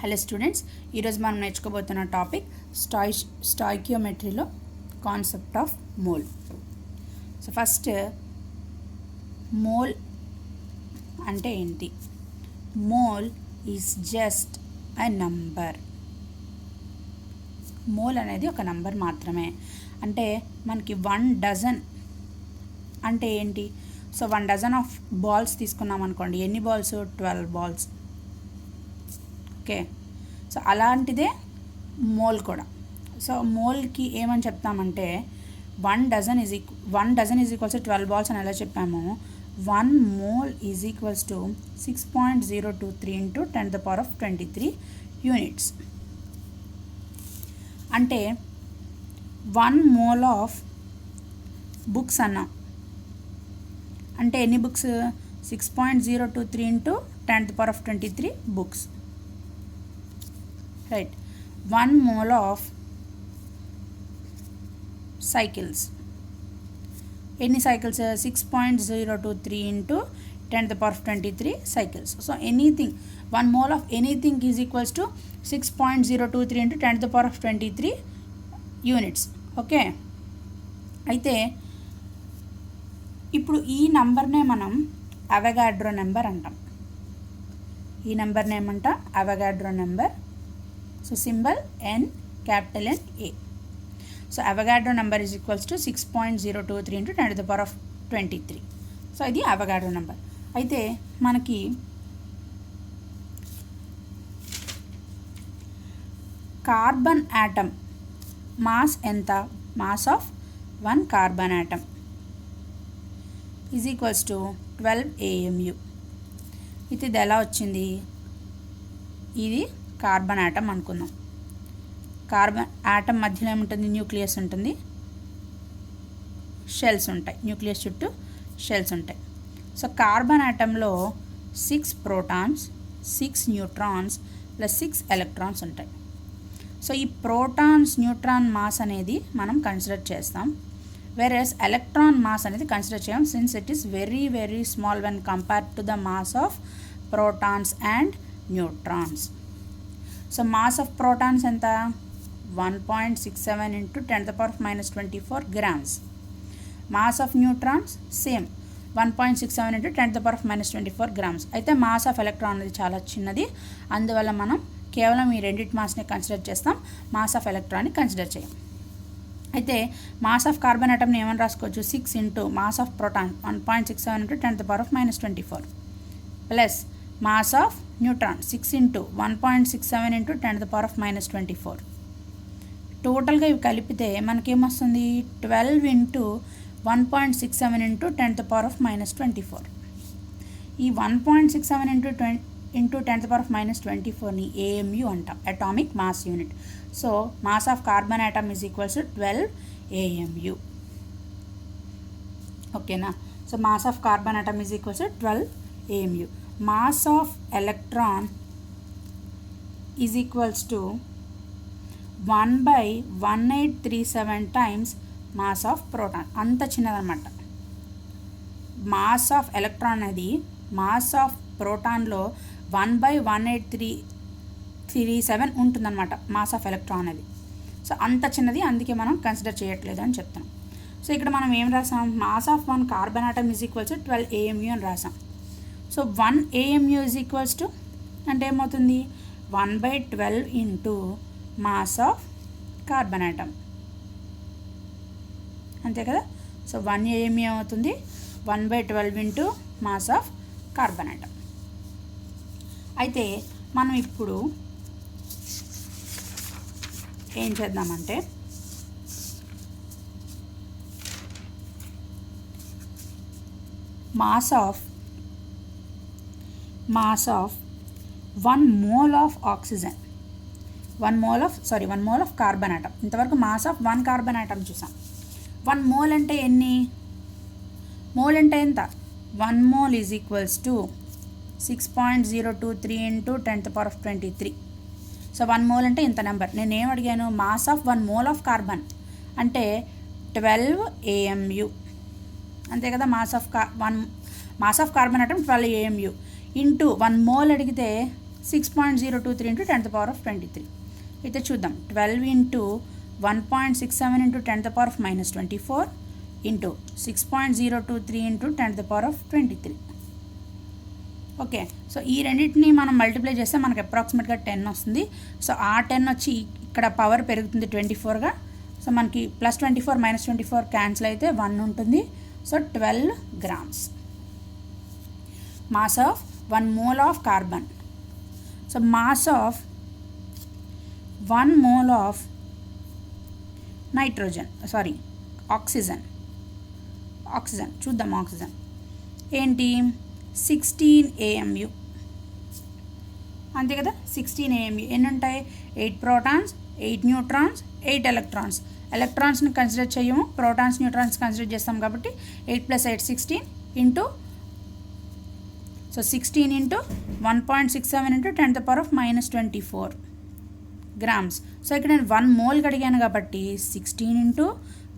Hello students, ఈరోజు మనం నేర్చుకోబోతున్న టాపిక్ స్టాయికియోమెట్రీలో concept of mole. So first mole అంటే ఏంటి? Mole is just a number. Mole అనేది ఒక నంబర్ మాత్రమే. అంటే మనకి 1 డజన్ అంటే ఏంటి? సో 1 డజన్ ఆఫ్ బాల్స్ తీసుకున్నాం అనుకోండి, ఎన్ని బాల్స్? 12 బాల్స్. ఓకే, సో అలాంటిదే మోల్ కూడా. సో మోల్కి ఏమని చెప్తామంటే 1 dozen is equals to 12 balls అని ఎలా చెప్పాము. 1 mole is equals to 6.023 into 10⁻23 units. అంటే 1 మోల్ ఆఫ్ బుక్స్ అన్నాం అంటే ఎన్ని books? 6.023 into 10⁻23 books, right. 1 mole of cycles, ఎన్ని cycles? 6.023 into 10⁻23 cycles. So anything, 1 mole of anything is equals to 6.023 into 10⁻23 units. Okay, అయితే ఇప్పుడు ఈ నెంబర్నే మనం అవగాడ్రో నెంబర్ అంటాం. ఈ నెంబర్ని ఏమంటాం? Avogadro number. So symbol N, capital N A. So Avogadro number is equals to 6.023 into 10⁻23. So ఇది Avogadro number. అయితే మనకి కార్బన్ యాటమ్ మాస్ ఎంత? Mass of 1 carbon atom is equals to 12 AMU. ఇది ఎలా వచ్చింది? ఇది కార్బన్ యాటమ్ అనుకుందాం. Carbon atom మధ్యలో ఏముంటుంది? న్యూక్లియస్ ఉంటుంది, షెల్స్ ఉంటాయి, న్యూక్లియస్ చుట్టూ షెల్స్ ఉంటాయి. సో కార్బన్ యాటంలో 6 ప్రోటాన్స్, 6 న్యూట్రాన్స్ ప్లస్ 6 ఎలక్ట్రాన్స్ ఉంటాయి. సో ఈ ప్రోటాన్స్ న్యూట్రాన్ మాస్ అనేది మనం కన్సిడర్ చేస్తాం, whereas ఎలక్ట్రాన్ మాస్ అనేది కన్సిడర్ చేయం, since it is very very small when compared to the mass of protons and neutrons. So mass of protons ఎంత? 1.67 into 10⁻24 grams. Mass of neutrons same 1.67 into 10⁻24 grams. అయితే mass of electron అనేది చాలా చిన్నది, అందువల్ల మనం కేవలం ఈ రెండింటి మాస్ని కన్సిడర్ చేస్తాం, మాస్ ఆఫ్ ఎలక్ట్రాన్ని కన్సిడర్ చేయం. అయితే మాస్ ఆఫ్ కార్బన్ ఆటమ్ని ఏమని రాసుకోవచ్చు? 6 into mass of proton 1.67 into 10⁻24 plus mass of neutron 6 into 1.67 into 10⁻24. టోటల్గా ఇవి కలిపితే మనకేమొస్తుంది? 12 ఇంటూ 1.67 ఇంటూ 10⁻24. ఈ 1.67 ఇంటూ 10⁻24ని AMU అంటాం, atomic mass unit. So mass of carbon atom is equals to 12 AMU. ఓకేనా? So mass of carbon atom is equals to 12 AMU. Mass of electron is equals to 1/1837 times mass of proton. అంత చిన్నదన్నమాట. Mass of electron అనేది mass of ప్రోటాన్లో 1/1837 ఉంటుందన్నమాట mass of electron అది. So అంత చిన్నది, అందుకే మనం కన్సిడర్ చేయట్లేదు అని చెప్తాం. సో ఇక్కడ మనం ఏం రాసాం? Mass of 1 carbon atom is equals to 12 AMU అని రాసాం. So 1 AMU is equals to అంటే ఏమవుతుంది? 1/12 into mass of carbon atom, అంతే కదా? సో 1 AMU ఏమవుతుంది? 1/12 into mass of carbon atom. అయితే మనం ఇప్పుడు ఏం చేద్దామంటే mass of 1 mole of oxygen, 1 mole of carbon atom. ఇంతవరకు మాస్ ఆఫ్ 1 కార్బన్ ఆటమ్ చూసాం. 1 మోల్ అంటే ఎన్ని? మోల్ అంటే ఎంత? 1 mole is equals to 6.023 into 10⁻23. So 1 mole అంటే ఇంత నెంబర్. నేనేం అడిగాను? Mass of 1 mole of carbon అంటే 12 AMU, అంతే కదా? Mass of carbon atom 12 AMU into 1 mole అడిగితే 6.023 into 10 to the power of 23. అయితే చూద్దాం 12 into 1.67 into 10 to the power of minus 24 into 6.023 into 10 to the power of 23. Okay, so ఈ రెండింటిని మనం multiply చేస్తే మనకు అప్రాక్సిమేట్గా 10 వస్తుంది. సో ఆ 10 వచ్చి ఇక్కడ పవర్ పెరుగుతుంది 24గా. సో మనకి ప్లస్ 24 మైనస్ 24 క్యాన్సిల్ అయితే 1 ఉంటుంది. So 12 grams. Mass of 1 mole of carbon. So mass of 1 mole of oxygen చూద్దాం. ఆక్సిజన్ ఏంటి 16 AMU అంతే కదా. 16 AMU ఎన్ని ఉంటాయి? 8 ప్రోటాన్స్, 8 న్యూట్రాన్స్, 8 ఎలక్ట్రాన్స్. ఎలక్ట్రాన్స్ని కన్సిడర్ చేయము, ప్రోటాన్స్ న్యూట్రాన్స్ కన్సిడర్ చేస్తాం కాబట్టి 8 + 8 16 into 16 into 1.67 into 10 to the power of minus 24 grams. So ఇక్కడ నేను 1 mole అడిగాను కాబట్టి 16 into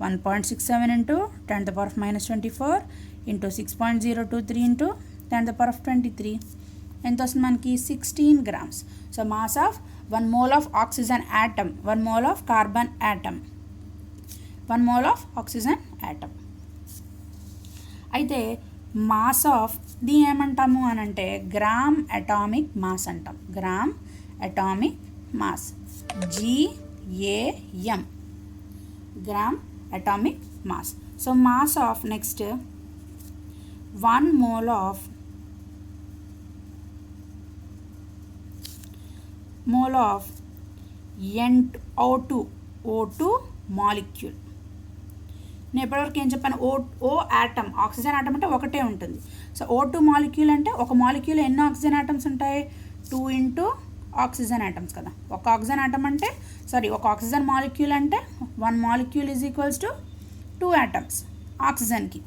1.67 into 10 to the power of minus 24 into 6.023 into 10 to the power of 23. ఎంత వస్తుంది మనకి? 16 grams. So mass of 1 mole of oxygen atom, 1 mole of carbon atom, 1 mole of oxygen atom. అయితే mass of దీని ఏమంటాము అని అంటే gram atomic mass అంటాం. Gram atomic mass, GAM, gram atomic mass. So mass of next 1 mole of O2 molecule. నేను ఎప్పటివరకు ఏం చెప్పాను? ఓ atom, oxygen atom అంటే ఒకటే ఉంటుంది. సో O2 మాలిక్యూల్ అంటే ఒక మాలిక్యూల్ ఎన్ని ఆక్సిజన్ యాటమ్స్ ఉంటాయి? 2 into ఆక్సిజన్ యాటమ్స్ కదా. ఒక ఆక్సిజన్ యాటమ్ అంటే ఒక ఆక్సిజన్ మాలిక్యూల్ అంటే 1 molecule is equals to 2 atoms ఆక్సిజన్కి.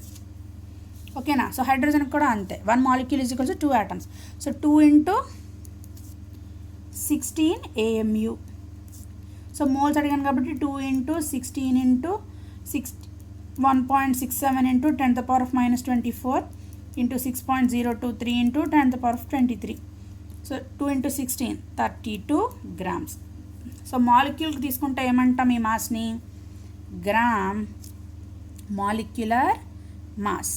ఓకేనా? సో హైడ్రోజన్కి కూడా అంతే, 1 molecule is equals to 2 atoms. So 2 into 16 AMU. So moles అడిగాను కాబట్టి 2 into 16 into 1.67 into 10 to the power of minus 24 into 6.023 into 10 to the power of 23. So 2 into 16 32 grams. సో మాలిక్యూల్కి తీసుకుంటే ఏమంటాం ఈ మాస్ని? Gram molecular mass.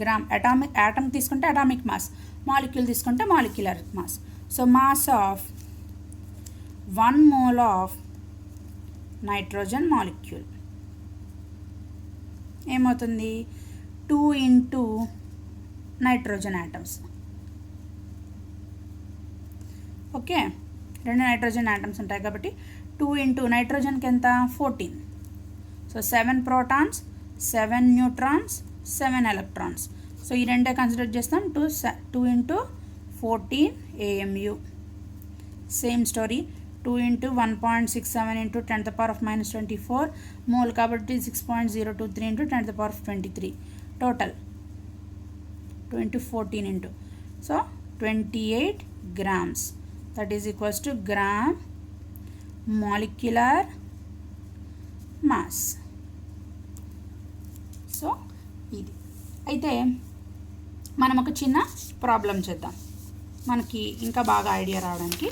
Gram atom తీసుకుంటే atomic mass, molecule తీసుకుంటే molecular mass. So mass of 1 mole of nitrogen molecule ఏమవుతుంది? 2 into nitrogen atoms. Okay, 2 nitrogen atoms ఉంటాయి కాబట్టి 2 into నైట్రోజన్కి ఎంత? 14. So 7 protons, 7 neutrons, 7 electrons. So ఈ రెండే కన్సిడర్ చేస్తాం. 2 into 14 AMU. Same story, 2 into 1.67 into 10 to the power of minus 24 mole కాబట్టి 6.023 into 10 to the power of 23. Total 2 into 14 into, so 28 grams. That is equals to gram molecular mass. So ఇది అయితే మనం ఒక చిన్న problem చేద్దాం మనకి ఇంకా బాగా ఐడియా రావడానికి.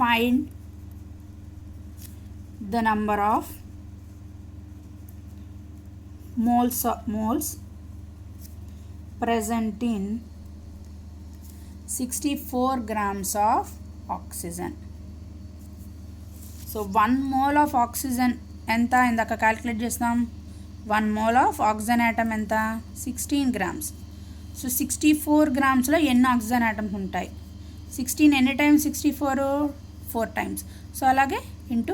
Find the number of moles present in 64 grams of oxygen. So 1 mole of oxygen ఎంత ఇందాక క్యాలిక్యులేట్ చేస్తాం? 1 mole of oxygen atom ఎంత? 16 grams. సో 64 గ్రామ్స్లో ఎన్ని ఆక్సిజన్ ఆటమ్స్ ఉంటాయి? 16 ఎన్ని టైమ్స్ 64? 4 times. సో అలాగే into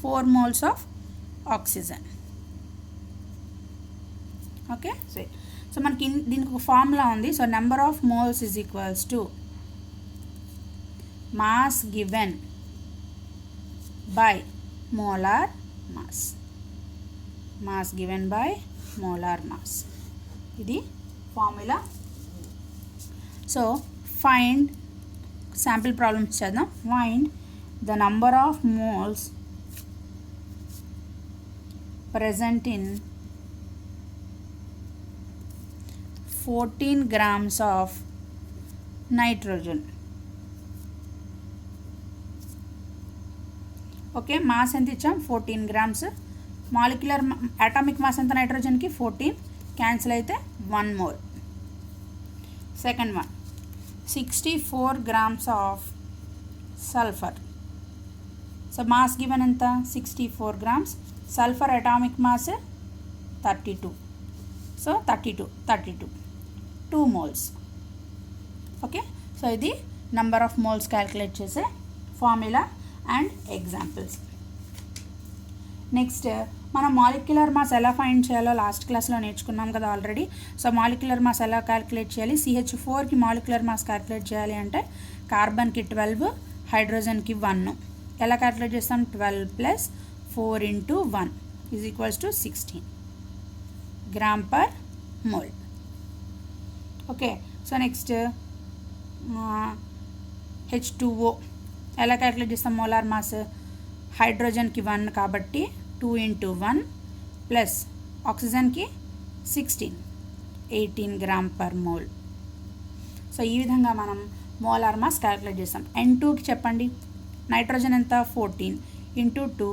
4 moles of oxygen. Okay, so మనకి దీనికి ఒక ఫార్ములా ఉంది. So number of moles is equals to mass given by molar mass. Mass given by molar mass, ఇది ఫార్ములా. సో ఫైండ్ శాంపిల్ ప్రాబ్లమ్స్ చేద్దాం. Find the number of moles present in 14 grams of nitrogen. Okay, mass ఎంత ఇచ్చాం 14 grams. Molecular atomic mass ఎంత నైట్రోజన్కి 14, cancel అయితే 1 mole. Second one 64 grams of sulphur. So mass given ఎంత 64 grams. Sulphur atomic mass 32. So 32 2 moles. Okay, so ఇది number of moles calculate చేసే formula and examples. Next మనం molecular mass ఎలా find చేయాలో last క్లాస్లో నేర్చుకున్నాం కదా ఆల్రెడీ. సో మాలిక్యులర్ మాస్ ఎలా క్యాలిక్యులేట్ చేయాలి, CH4కి మాలిక్యులర్ మాస్ క్యాలిక్యులేట్ చేయాలి అంటే కార్బన్కి 12, హైడ్రోజన్కి 1. ఎలా క్యాలిక్యులేట్ చేస్తాం, 12 + 4 × 1 = 16 g/mole. Okay, so next H2O ఎలా క్యాలిక్యులేట్ చేస్తాం, మోలార్ మాస్ హైడ్రోజన్కి 1 కాబట్టి 2 × 1 ప్లస్ ఆక్సిజన్కి 16 18 g/mole. సో ఈ విధంగా మనం మోలార్ మాస్ క్యాలిక్యులేట్ చేస్తాం. N2కి చెప్పండి, నైట్రోజన్ ఎంత 14 × 2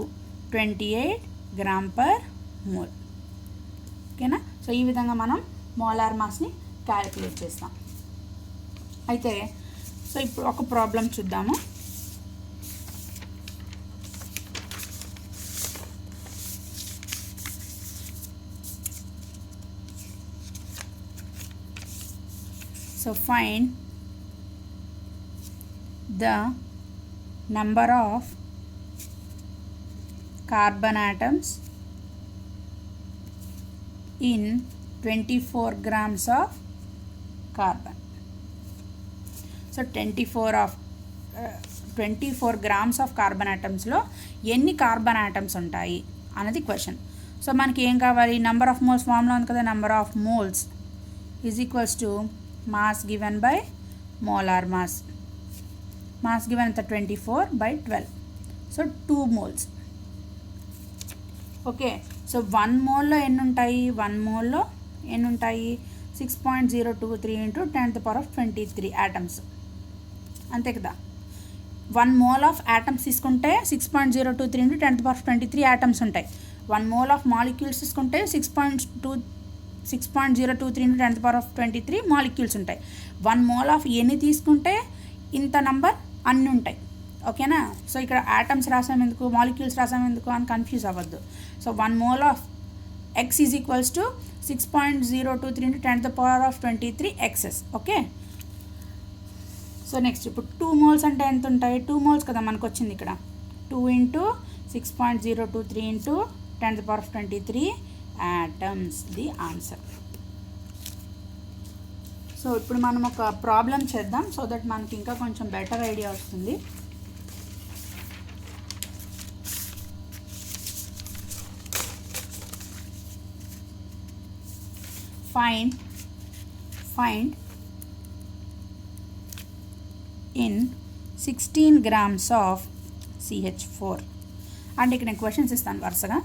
28 g/mole. ఓకేనా, సో ఈ విధంగా మనం మోలార్ మాస్ని క్యాలిక్యులేట్ చేస్తాం. అయితే సో ఇప్పుడు ఒక ప్రాబ్లం చూద్దాము. So find the number of carbon atoms in 24 grams of carbon. So 24 grams of carbon atoms లో ఎన్ని కార్బన్ ఆటమ్స్ ఉంటాయి అన్నది క్వశ్చన్. సో మనకి ఏం కావాలి, నెంబర్ ఆఫ్ మోల్స్ ఫార్ములా ఉంది కదా, number of moles = mass given by molar mass. Mass given ఎంత 24/12. So 2 moles. ఓకే, సో 1 మోల్లో ఎన్ని ఉంటాయి, 1 మోల్లో ఎన్ని ఉంటాయి 6.023 × 10⁻23 ఆటమ్స్, అంతే కదా. 1 mole ఆఫ్ ఆటమ్స్ తీసుకుంటే 6.023 × 10⁻23 ఆటమ్స్ ఉంటాయి. 1 mole ఆఫ్ మాలిక్యూల్స్ తీసుకుంటే 6.023 × 10⁻23 మాలిక్యూల్స్ ఉంటాయి. 1 mole ఆఫ్ ఎన్ని తీసుకుంటే ఇంత నంబర్ అన్నీ ఉంటాయి. ఓకేనా, సో ఇక్కడ ఆటమ్స్ రాసాం ఎందుకు, మాలిక్యూల్స్ రాసాం ఎందుకు అని కన్ఫ్యూజ్ అవ్వద్దు. So 1 mole of X = 6.023 × 10⁻23 XS. Okay, so next ఇప్పుడు 2 moles అంటే ఎంత ఉంటాయి, 2 moles కదా మనకు వచ్చింది ఇక్కడ, 2 × 6.023 × 10⁻23 ఆటమ్స్ ది ఆన్సర్. సో ఇప్పుడు మనం ఒక ప్రాబ్లం చేద్దాం, సో దట్ మనకి ఇంకా కొంచెం బెటర్ ఐడియా వస్తుంది. Find in 16 grams of CH4. అంటే ఇక్కడ నేను క్వశ్చన్స్ ఇస్తాను వరుసగా.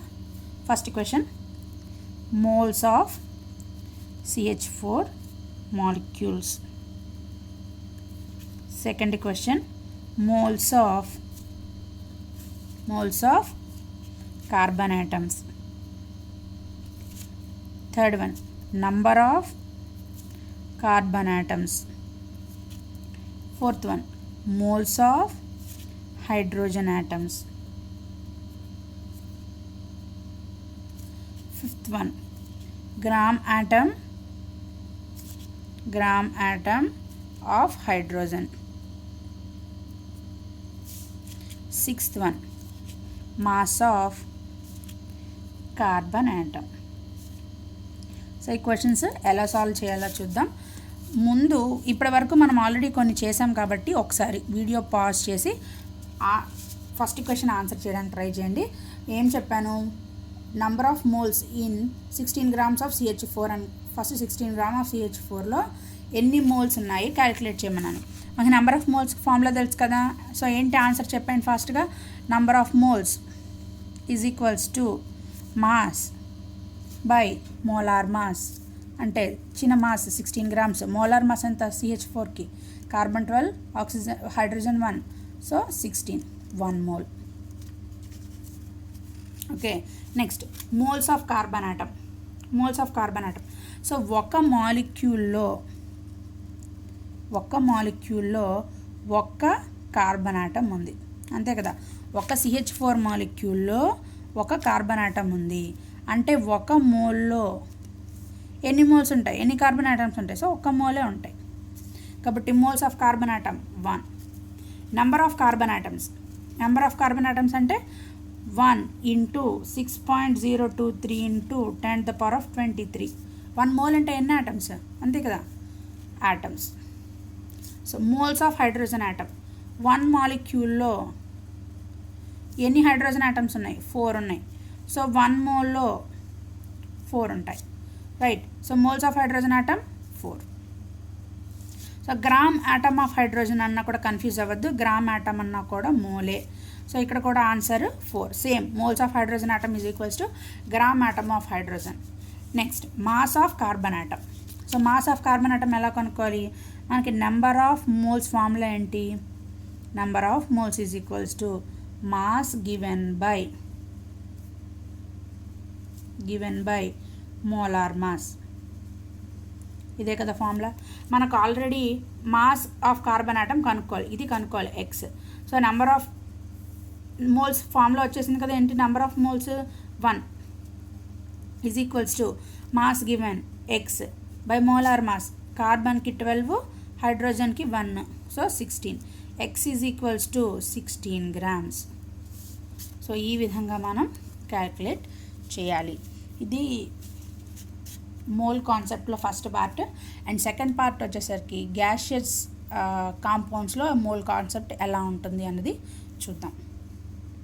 First question, moles of CH4 molecules. Second question, moles of carbon atoms. Third one, number of carbon atoms. Fourth one, moles of hydrogen atoms. Fifth one, gram atom of hydrogen. Sixth one, mass of carbon atom. So ఈ questions ఎలా solve చేయాలో చూద్దాం. ముందు ఇప్పటి వరకు మనం already కొన్ని చేసాం కాబట్టి ఒకసారి వీడియో పాజ్ చేసి ఫస్ట్ క్వశ్చన్ ఆన్సర్ చేయడానికి ట్రై చేయండి. ఏం చెప్పాను, number of moles in 16 grams of CH4 అని. ఫస్ట్ 16 grams ఆఫ్ CH4లో ఎన్ని మోల్స్ ఉన్నాయి క్యాలిక్యులేట్ చేయమన్నాను. మనకి నెంబర్ ఆఫ్ మోల్స్ ఫార్ములా తెలుసు కదా. సో ఏంటి ఆన్సర్ చెప్పాను ఫాస్ట్గా, number of moles = mass by molar mass. అంటే చిన్న మాస్ 16 గ్రామ్స్, మోలార్ మాస్ ఎంత CH4కి, carbon 12, oxygen hydrogen 1, so 16 1 mole. Okay, next moles of carbon atom. Moles of carbon atom. So ఒక మాలిక్యూల్లో ఒక్క కార్బన్ ఆటమ్ ఉంది, అంతే కదా. ఒక CH4 మాలిక్యూల్లో ఒక కార్బన్ ఆటమ్ ఉంది అంటే ఒక మోల్లో ఎన్ని మోల్స్ ఉంటాయి, ఎన్ని కార్బన్ ఆటమ్స్ ఉంటాయి, సో ఒక మోలే ఉంటాయి. కాబట్టి moles of carbon atom 1. Number of carbon atoms అంటే 1 ఇంటూ 6.023 ఇంటూ 10⁻23. 1 మోల్ అంటే ఎన్ని ఆటమ్స్, అంతే కదా, atoms. So moles of hydrogen atom. 1 మాలిక్యూల్లో ఎన్ని హైడ్రోజన్ ఆటమ్స్ ఉన్నాయి, 4 ఉన్నాయి. సో 1 మోల్లో 4 ఉంటాయి, right. So moles of hydrogen atom 4. So gram atom of hydrogen అన్నా కూడా కన్ఫ్యూజ్ అవ్వద్దు, గ్రామ్ ఆటమ్ అన్నా కూడా మోలే. సో ఇక్కడ కూడా answer 4 same. Moles of hydrogen atom is equals to gram atom of hydrogen. Next mass of carbon atom. So mass of carbon atom ఎలా కనుక్కోవాలి, మనకి నెంబర్ ఆఫ్ మోల్స్ ఫార్ములా ఏంటి, number of moles is equals to mass given by molar mass. ఇదే కదా formula. మనకు already mass of carbon atom కనుక్కోవాలి, ఇది కనుక్కోవాలి X. So number of moles formula వచ్చేసింది కదా, ఏంటి, number of moles 1 is equals to mass given x by molar mass. కార్బన్కి 12, హైడ్రోజన్కి 1, so 16. X is equals to 16 grams. So ఈ విధంగా మనం క్యాల్కులేట్ చేయాలి. ఇది మోల్ కాన్సెప్ట్లో first part. And second part వచ్చేసరికి గ్యాషియస్ కాంపౌండ్స్లో మోల్ కాన్సెప్ట్ ఎలా ఉంటుంది అన్నది చూద్దాం.